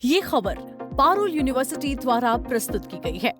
ये खबर पारुल यूनिवर्सिटी द्वारा प्रस्तुत की गई है।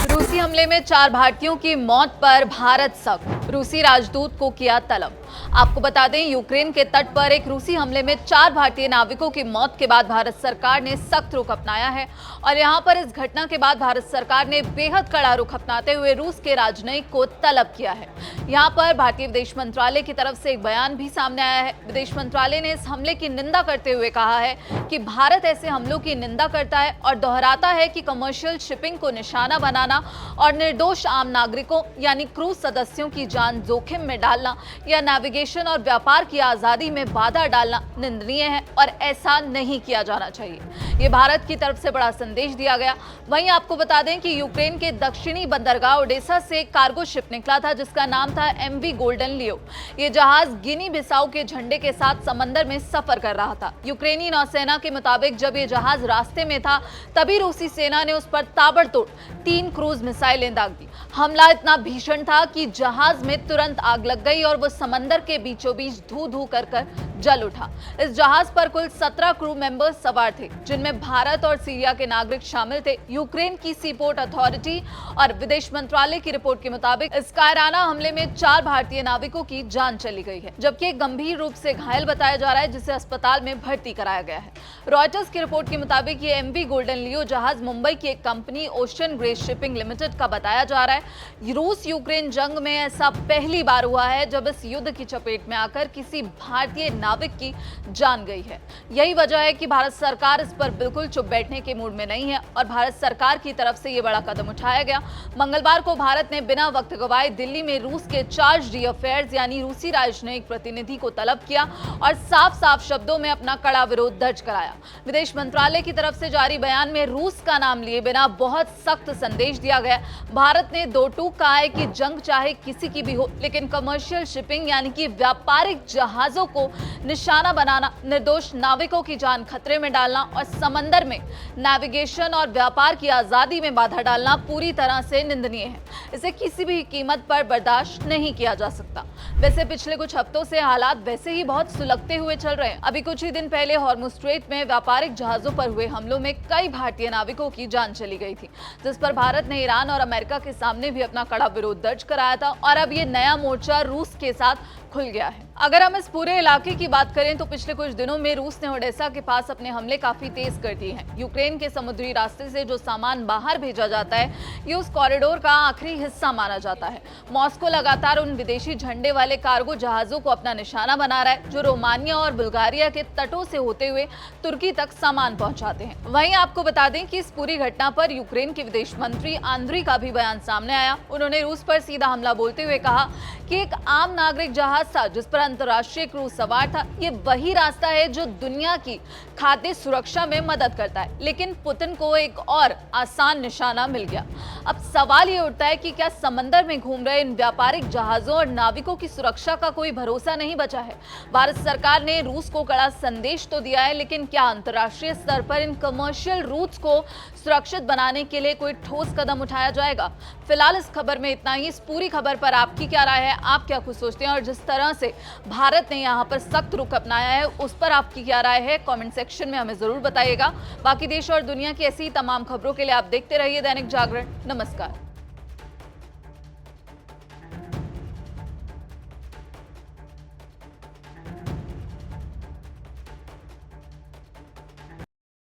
रूसी हमले में 4 भारतीयों की मौत पर भारत सख्त, रूसी राजदूत को किया तलब। आपको बता दें, यूक्रेन के तट पर एक रूसी हमले में 4 भारतीय नाविकों की मौत के बाद भारत सरकार ने सख्त रुख अपनाया है और यहां पर इस घटना के बाद भारत सरकार ने बेहद कड़ा रुख अपनाते हुए रूस के राजनयिक को तलब किया है। यहां पर भारतीय विदेश मंत्रालय की तरफ से एक बयान भी सामने आया है। विदेश मंत्रालय ने इस हमले की निंदा करते हुए कहा है कि भारत ऐसे हमलों की निंदा करता है और दोहराता है कि कमर्शियल शिपिंग को निशाना बनाना और निर्दोष आम नागरिकों यानी क्रूज सदस्यों की जान जोखिम में डालना या नेविगेशन और व्यापार की आजादी में बाधा डालना निंदनीय है और ऐसा नहीं किया जाना चाहिए। ये भारत की तरफ से बड़ा संदेश दिया गया। वहीं आपको बता दें कि यूक्रेन के दक्षिणी बंदरगाह ओडेसा से कार्गो शिप निकला था जिसका नाम था MV गोल्डन लियो। ये जहाज गिनी बिसाऊ के झंडे के साथ समंदर में सफर कर रहा था। यूक्रेनी नौसेना के मुताबिक जब ये जहाज रास्ते में था तभी रूसी सेना ने उस पर ताबड़तोड़ 3 क्रूज मिसाइलें दाग दी। हमला इतना भीषण था कि जहाज में तुरंत आग लग गई और वो समंदर के बीचों बीच धू धू कर जल उठा। इस जहाज पर कुल 17 क्रू मेंबर्स सवार थे जिनमें भारत और सीरिया के नागरिक शामिल थे। यूक्रेन की सीपोर्ट अथॉरिटी और विदेश मंत्रालय की रिपोर्ट के मुताबिक इस कायराना हमले में 4 भारतीय नाविकों की जान चली गई है जबकि एक गंभीर रूप से घायल बताया जा रहा है जिसे अस्पताल में भर्ती कराया गया है। रॉयटर्स की रिपोर्ट के मुताबिक ये MV गोल्डन लियो जहाज मुंबई की एक company ocean grace shipping limited का बताया जा रहा है। रूस यूक्रेन जंग में ऐसा पहली बार हुआ है जब इस युद्ध की चपेट में आकर किसी भारतीय नाविक की जान गई है। यही वजह है कि भारत सरकार इस पर बिल्कुल चुप बैठने के मूड में नहीं है और भारत सरकार की तरफ से यह बड़ा कदम उठाया गया। मंगलवार को भारत ने बिना वक्त गवाए दिल्ली में रूस के चार्ज डी अफेयर्स यानी रूसी राजनयिक प्रतिनिधि को तलब किया और साफ साफ शब्दों में अपना कड़ा विरोध दर्ज कराया। विदेश मंत्रालय की तरफ से जारी बयान में रूस का नाम लिए बिना बहुत सख्त संदेश दिया गया। भारत ने दो टूक कहा है कि जंग चाहे किसी की भी हो लेकिन कमर्शियल शिपिंग यानी कि व्यापारिक जहाजों को निशाना बनाना, निर्दोष नाविकों की जान खतरे में डालना और समंदर में नेविगेशन और व्यापार की आजादी में बाधा डालना पूरी तरह से निंदनीय है। इसे किसी भी कीमत पर बर्दाश्त नहीं किया जा सकता। वैसे पिछले कुछ हफ्तों से हालात वैसे ही बहुत सुलगते हुए चल रहे हैं। अभी कुछ ही दिन पहले हॉर्मुज़ स्ट्रेट में व्यापारिक जहाजों पर हुए हमलों में कई भारतीय नाविकों की जान चली गई थी जिस पर भारत ने ईरान और अमेरिका के सामने भी अपना कड़ा विरोध दर्ज कराया था और अब ये नया मोर्चा रूस के साथ खुल गया है। अगर हम इस पूरे इलाके की बात करें तो पिछले कुछ दिनों में रूस ने ओडेसा के पास अपने हमले काफी तेज कर दिए हैं। यूक्रेन के समुद्री रास्ते से जो सामान बाहर भेजा जाता है ये उस कॉरिडोर का आखिरी हिस्सा माना जाता है। मॉस्को लगातार उन विदेशी झंडे वाले कार्गो जहाजों को अपना निशाना बना रहा है जो रोमानिया और बुल्गारिया के तटों से होते हुए तुर्की तक सामान पहुंचाते हैं। वहीं आपको बता दें कि इस पूरी घटना पर यूक्रेन के विदेश मंत्री आंद्री का भी बयान सामने आया। उन्होंने रूस पर सीधा हमला बोलते हुए कहा कि एक आम नागरिक जहाज था जिस पर अंतर्राष्ट्रीय क्रूज सवार था। ये वही रास्ता है जो दुनिया की खाद्य सुरक्षा में मदद करता है, लेकिन पुतिन को एक और आसान निशाना मिल गया। अब सवाल ये उठता है कि क्या समंदर में घूम रहे इन व्यापारिक जहाजों और नाविकों की सुरक्षा का कोई भरोसा नहीं बचा है? भारत सरकार ने रूस को कड़ा संदेश तो दिया है लेकिन क्या अंतर्राष्ट्रीय स्तर पर इन कमर्शियल रूट्स को सुरक्षित बनाने के लिए कोई ठोस कदम उठाया जाएगा? फिलहाल इस खबर में इतना ही। इस पूरी खबर पर आपकी क्या राय है? आप क्या कुछ सोचते हैं और जिस तरह से भारत ने यहां पर सख्त रुख अपनाया है उस पर आपकी क्या राय है? कमेंट सेक्शन में हमें जरूर बताइएगा। बाकी देश और दुनिया की ऐसी तमाम खबरों के लिए आप देखते रहिए दैनिक जागरण। नमस्कार।